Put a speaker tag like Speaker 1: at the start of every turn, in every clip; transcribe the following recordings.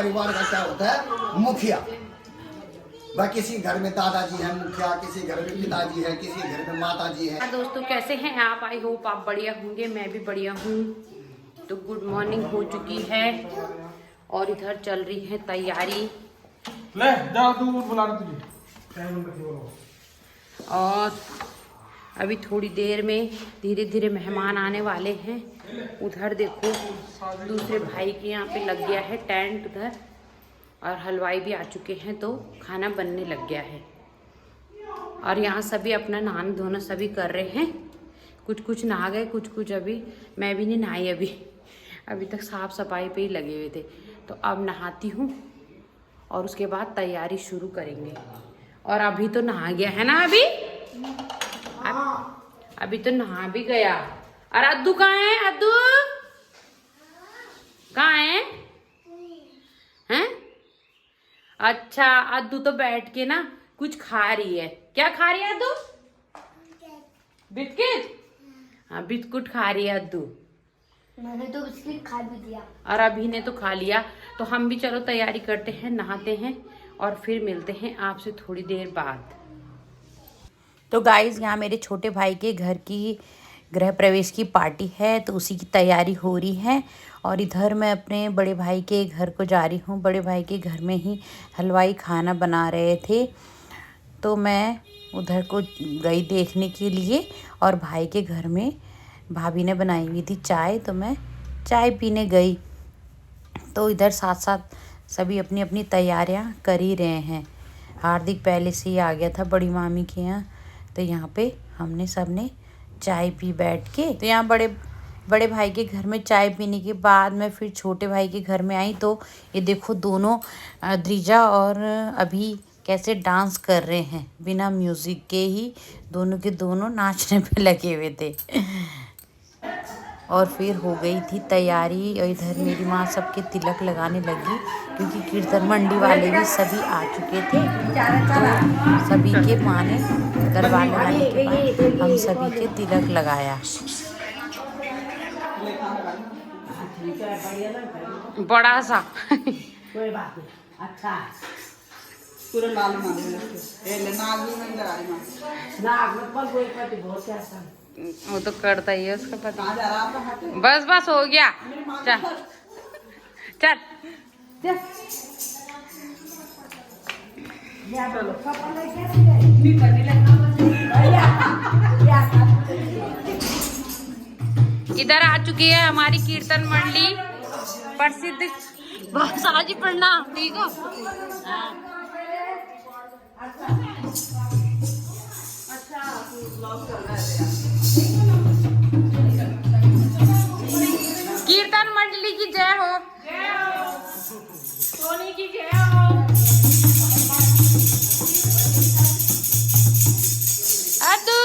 Speaker 1: परिवार का क्या होता है, मुखिया। वह किसी घर में दादाजी है मुखिया, किसी घर में पिताजी है, किसी घर में माताजी है।
Speaker 2: दोस्तों कैसे हैं आप? आई होप आप बढ़िया होंगे, मैं भी बढ़िया हूँ। तो गुड मॉर्निंग हो चुकी है और इधर चल रही है तैयारी।
Speaker 3: ले जा तू बुला रहा तुझे।
Speaker 2: और अभी थोड़ी देर में धीरे धीरे मेहमान आने वाले हैं। उधर देखो दूसरे भाई के यहाँ पे लग गया है टेंट उधर, और हलवाई भी आ चुके हैं तो खाना बनने लग गया है। और यहाँ सभी अपना नहाना धोना सभी कर रहे हैं। कुछ कुछ नहा गए, कुछ कुछ अभी, मैं भी नहीं नहाई अभी तक साफ सफाई पे ही लगे हुए थे। तो अब नहाती हूँ और उसके बाद तैयारी शुरू करेंगे। और अभी तो नहा गया है ना, अभी तो नहा भी गया। और अद्दू कहाँ है? अद्दू कहाँ है? हैं? अच्छा, अद्दू तो बैठ के ना कुछ खा रही है। क्या खा रही है अद्दू? बिस्किट। हाँ, बिस्कुट खा रही है अद्दू।
Speaker 4: मैंने तो बिस्किट खा भी दिया
Speaker 2: और अभी ने तो खा लिया। तो हम भी चलो तैयारी करते हैं, नहाते हैं और फिर मिलते हैं आपसे थोड़ी देर बाद। तो गाइज यहाँ मेरे छोटे भाई के घर की गृह प्रवेश की पार्टी है, तो उसी की तैयारी हो रही है। और इधर मैं अपने बड़े भाई के घर को जा रही हूँ। बड़े भाई के घर में ही हलवाई खाना बना रहे थे, तो मैं उधर को गई देखने के लिए। और भाई के घर में भाभी ने बनाई हुई थी चाय, तो मैं चाय पीने गई। तो इधर साथ साथ सभी अपनी अपनी तैयारियां कर ही रहे हैं। हार्दिक पहले से ही आ गया था बड़ी मामी के यहाँ, तो यहाँ पे हमने सबने चाय पी बैठ के। तो यहाँ बड़े भाई के घर में चाय पीने के बाद मैं फिर छोटे भाई के घर में आई। तो ये देखो दोनों द्रिजा और अभी कैसे डांस कर रहे हैं, बिना म्यूज़िक के ही दोनों के दोनों नाचने पे लगे हुए थे। और फिर हो गई थी तैयारी। और इधर मेरी माँ सबके तिलक लगाने लगी, क्योंकि कीर्तन मंडी वाले भी सभी आ चुके थे। तो सभी के माँ ने दरबार लगाने के बाद हम सभी के तिलक लगाया। बड़ा सा
Speaker 5: कोई बात नहीं, अच्छा पूरा लाल नाग में पर कोई पति बहुत कैसा
Speaker 2: वो तो करता ही है, उसका पता। बस हो गया, चल चल। इधर आ चुकी है हमारी कीर्तन मंडली प्रसिद्ध। बस आज ही पढ़ना, ठीक हो? कीर्तन मंडली की जय हो, सोनी की जय हो। अद्दू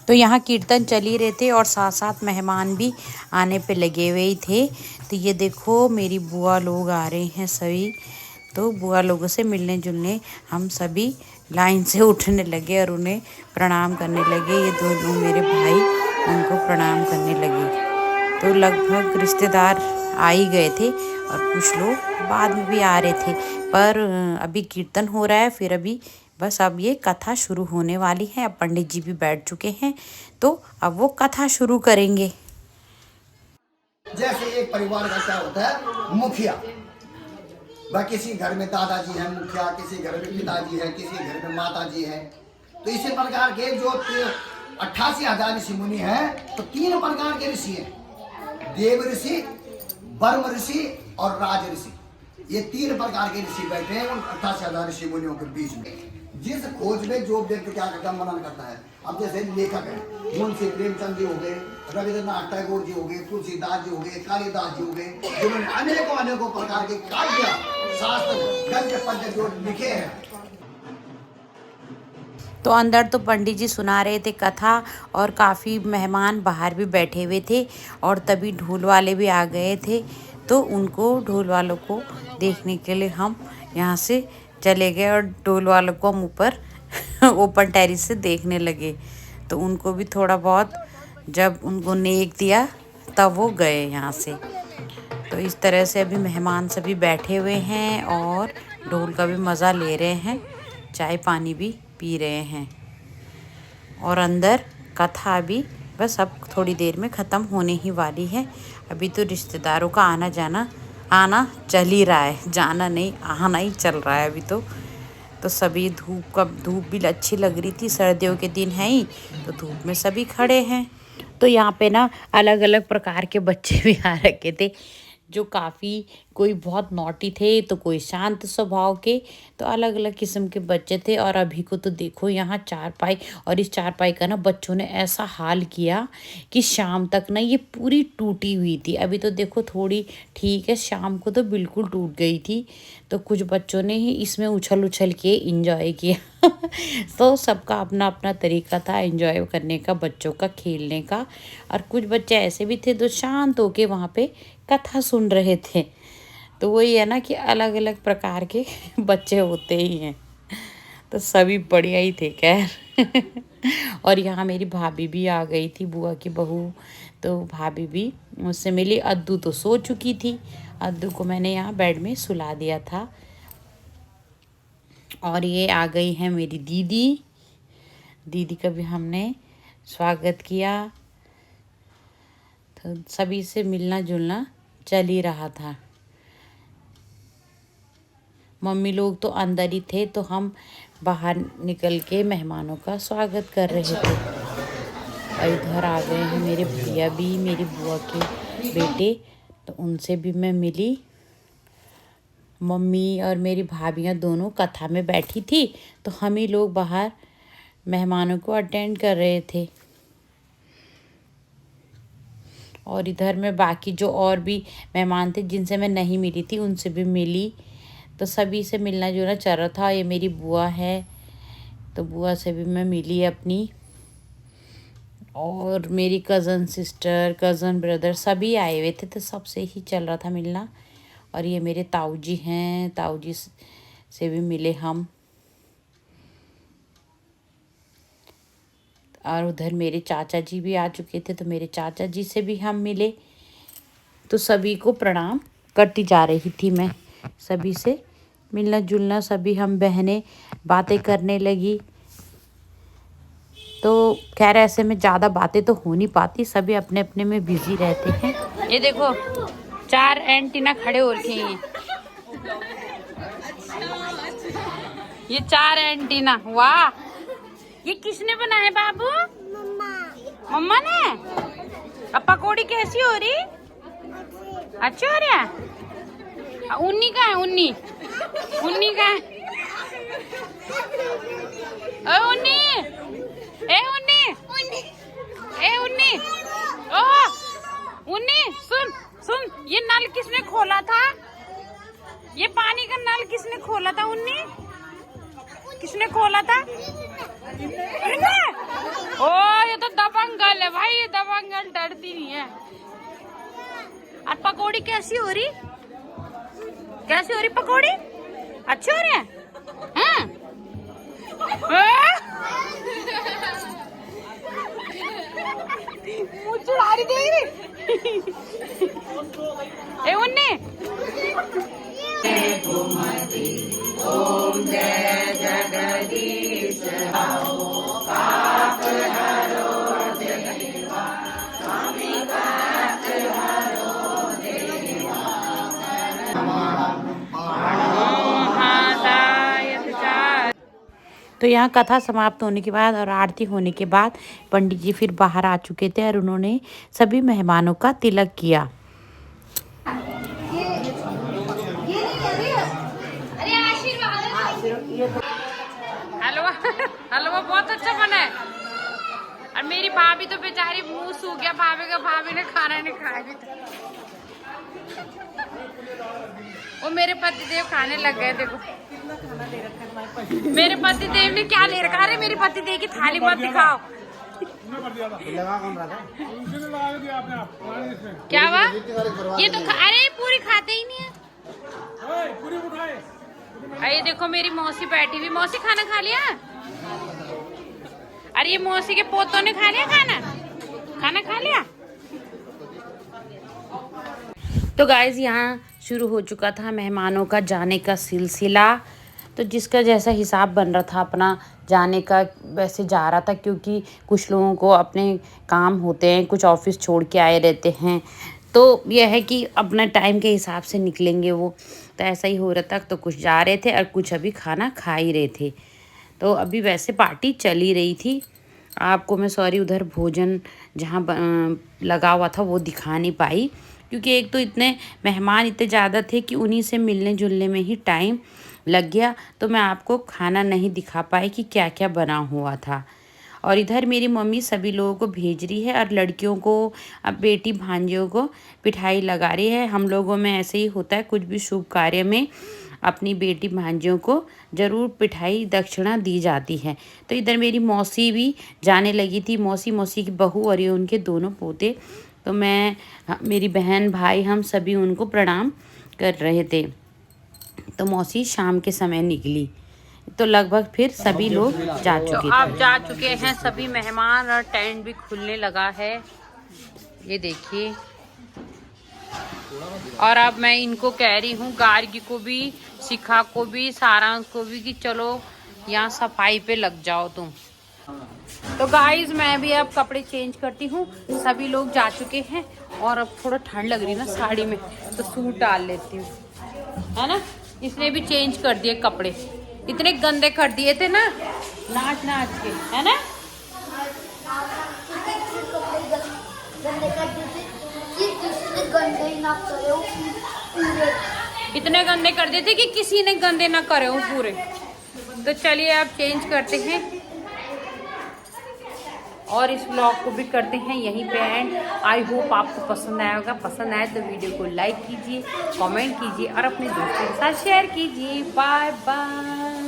Speaker 2: तो यहाँ कीर्तन चल ही रहे थे और साथ साथ मेहमान भी आने पे लगे हुए ही थे। तो ये देखो मेरी बुआ लोग आ रहे हैं सभी। तो बुआ लोगों से मिलने जुलने हम सभी लाइन से उठने लगे और उन्हें प्रणाम करने लगे। ये दोनों मेरे भाई उनको प्रणाम करने लगे। तो लगभग रिश्तेदार आ ही गए थे और कुछ लोग बाद में भी आ रहे थे। पर अभी कीर्तन हो रहा है, फिर अभी बस अब ये कथा शुरू होने वाली है। अब पंडित जी भी बैठ चुके हैं, तो अब वो कथा शुरू करेंगे।
Speaker 1: जैसे एक परिवार का क्या होता है, मुखिया। वह किसी घर में दादाजी हैं मुखिया, किसी घर में पिताजी है, किसी घर में माताजी है। तो इसी प्रकार के जो 88,000 ऋषि मुनि हैं, तो 3 प्रकार के ऋषि हैं, देव ऋषि, ब्रह्म ऋषि और राज ऋषि। ये 3 प्रकार के ऋषि बैठे हैं उन 88,000 ऋषि मुनियों के बीच में। जिस खोज में जो व्यक्ति क्या करता है, मनन करता है। अब जैसे लेखक है, मुंशी प्रेमचंद जी हो गए, रविंद्रनाथ टैगोर जी हो गए, तुलसीदास जी हो गए, कालिदास जी हो गए, जिन्होंने अनेकों प्रकार के काव्य, शास्त्र, गद्य पद्य जो लिखे हैं।
Speaker 2: तो अंदर तो पंडित जी सुना रहे थे कथा और काफ़ी मेहमान बाहर भी बैठे हुए थे और तभी ढोल वाले भी आ गए थे। तो उनको ढोल वालों को देखने के लिए हम यहाँ से चले गए और ढोल वालों को हम ऊपर ओपन टेरिस से देखने लगे। तो उनको भी थोड़ा बहुत जब उनको नेक दिया तब वो गए यहाँ से। तो इस तरह से अभी मेहमान सभी बैठे हुए हैं और ढोल का भी मज़ा ले रहे हैं, चाय पानी भी पी रहे हैं। और अंदर कथा भी बस अब थोड़ी देर में ख़त्म होने ही वाली है। अभी तो रिश्तेदारों का आना चल ही रहा है, जाना नहीं, आना ही चल रहा है अभी तो सभी धूप भी अच्छी लग रही थी, सर्दियों के दिन है ही, तो धूप में सभी खड़े हैं। तो यहाँ पे ना अलग अलग प्रकार के बच्चे भी आ रखे थे, जो काफ़ी कोई बहुत नॉटी थे तो कोई शांत स्वभाव के, तो अलग अलग किस्म के बच्चे थे। और अभी को तो देखो यहाँ चारपाई, और इस चारपाई का ना बच्चों ने ऐसा हाल किया कि शाम तक ना ये पूरी टूटी हुई थी। अभी तो देखो थोड़ी ठीक है, शाम को तो बिल्कुल टूट गई थी। तो कुछ बच्चों ने ही इसमें उछल के इंजॉय किया तो सबका अपना अपना तरीका था एंजॉय करने का, बच्चों का खेलने का। और कुछ बच्चे ऐसे भी थे जो शांत होके वहाँ पे कथा सुन रहे थे। तो वही है ना कि अलग अलग प्रकार के बच्चे होते ही हैं, तो सभी बढ़िया ही थे खैर और यहाँ मेरी भाभी भी आ गई थी, बुआ की बहू। तो भाभी भी मुझसे मिली। अद्दू तो सो चुकी थी, अद्दू को मैंने यहाँ बेड में सुला दिया था। और ये आ गई है मेरी दीदी का भी हमने स्वागत किया। तो सभी से मिलना जुलना चल ही रहा था। मम्मी लोग तो अंदर ही थे, तो हम बाहर निकल के मेहमानों का स्वागत कर रहे थे। और इधर आ गए हैं मेरे भैया भी, मेरी बुआ के बेटे, तो उनसे भी मैं मिली। मम्मी और मेरी भाभियाँ दोनों कथा में बैठी थी, तो हम ही लोग बाहर मेहमानों को अटेंड कर रहे थे। और इधर में बाकी जो और भी मेहमान थे जिनसे मैं नहीं मिली थी, उनसे भी मिली। तो सभी से मिलना जुलना चल रहा था। ये मेरी बुआ है, तो बुआ से भी मैं मिली अपनी। और मेरी कज़न सिस्टर, कज़न ब्रदर सभी आए हुए थे, तो सबसे ही चल रहा था मिलना। और ये मेरे ताऊ जी हैं, ताऊ जी से भी मिले हम। और उधर मेरे चाचा जी भी आ चुके थे, तो मेरे चाचा जी से भी हम मिले। तो सभी को प्रणाम करती जा रही थी मैं, सभी से मिलना जुलना, सभी हम बहनें बातें करने लगी। तो खैर ऐसे में ज़्यादा बातें तो हो नहीं पाती, सभी अपने अपने में बिजी रहते हैं। ये देखो 4 एंटीना खड़े हो रखे हैं, ये 4 एंटीना। वाह, ये किसने बनाया बाबू? मम्मा ने। अब पकौड़ी कैसी हो रही? अच्छी हो रही है। उन्नी का है, उन्नी का है। उन्नी, ए उन्नी, ओह उन्नी, सुन, ये नल किसने खोला था? ये पानी का नल किसने खोला था? उन्नी, किसने खोला था? ओ, ये तो दबंगल है भाई, ये दबंगल डरती नहीं है। और पकौड़ी कैसी हो रही, कैसी हो रही पकौड़ी? अच्छी हो रही है? हाँ? मुझे चिढ़ा रही देख रही। ए उन्ने ओम जय जगदीश तो यहाँ कथा समाप्त होने के बाद और आरती होने के बाद पंडित जी फिर बाहर आ चुके थे और उन्होंने सभी मेहमानों का तिलक किया। हलवा हलवा बहुत अच्छा बना है। और मेरी भाभी तो बेचारी मुंह सूख गया भाभी ने खाना नहीं खाया। वो मेरे पतिदेव खाने लग गए। देखो मेरे पतिदेव ने क्या ले रखा। अरे मेरे पतिदेव की थाली मत दिखाओ। क्या हुआ? ये तो अरे पूरी खाते ही नहीं है। अरे देखो मेरी मौसी बैठी हुई। मौसी खाना खा लिया? अरे ये मौसी के पोतों ने खा लिया खाना खा लिया। तो गाइज यहाँ शुरू हो चुका था मेहमानों का जाने का सिलसिला। तो जिसका जैसा हिसाब बन रहा था अपना जाने का वैसे जा रहा था, क्योंकि कुछ लोगों को अपने काम होते हैं, कुछ ऑफिस छोड़ के आए रहते हैं। तो यह है कि अपना टाइम के हिसाब से निकलेंगे वो। तो ऐसा ही हो रहा था। तो कुछ जा रहे थे और कुछ अभी खाना खा ही रहे थे। तो अभी वैसे पार्टी चल ही रही थी। आपको मैं सॉरी उधर भोजन जहाँ लगा हुआ था वो दिखा नहीं पाई, क्योंकि एक तो इतने मेहमान इतने ज़्यादा थे कि उन्हीं से मिलने जुलने में ही टाइम लग गया। तो मैं आपको खाना नहीं दिखा पाई कि क्या क्या बना हुआ था। और इधर मेरी मम्मी सभी लोगों को भेज रही है और लड़कियों को, अब बेटी भांजियों को पिठाई लगा रही है। हम लोगों में ऐसे ही होता है, कुछ भी शुभ कार्य में अपनी बेटी भांजियों को ज़रूर पिठाई दक्षिणा दी जाती है। तो इधर मेरी मौसी भी जाने लगी थी। मौसी की बहू और ये उनके दोनों पोते। तो मैं, मेरी बहन भाई, हम सभी उनको प्रणाम कर रहे थे। तो मौसी शाम के समय निकली। तो लगभग फिर सभी लोग जा चुके थे। अब जा चुके हैं सभी मेहमान और टेंट भी खुलने लगा है, ये देखिए। और अब मैं इनको कह रही हूँ, गार्गी को भी, शिखा को भी, सारांश को भी, कि चलो यहाँ सफाई पे लग जाओ तुम। तो गाइज मैं भी अब कपड़े चेंज करती हूँ। सभी लोग जा चुके हैं और अब थोड़ा ठंड लग रही है ना साड़ी में, तो सूट डाल लेती हूँ, है ना। इसने भी चेंज कर दिए कपड़े, इतने गंदे कर दिए थे ना नाच के, है ना। इतने गंदे कर दिए थे कि किसी ने गंदे ना करे हो पूरे। तो चलिए अब चेंज करते हैं और इस ब्लॉग को भी करते हैं यहीं पे एंड। आई होप आपको पसंद आया होगा। पसंद आए तो वीडियो को लाइक कीजिए, कमेंट कीजिए और अपने दोस्तों के साथ शेयर कीजिए। Bye bye.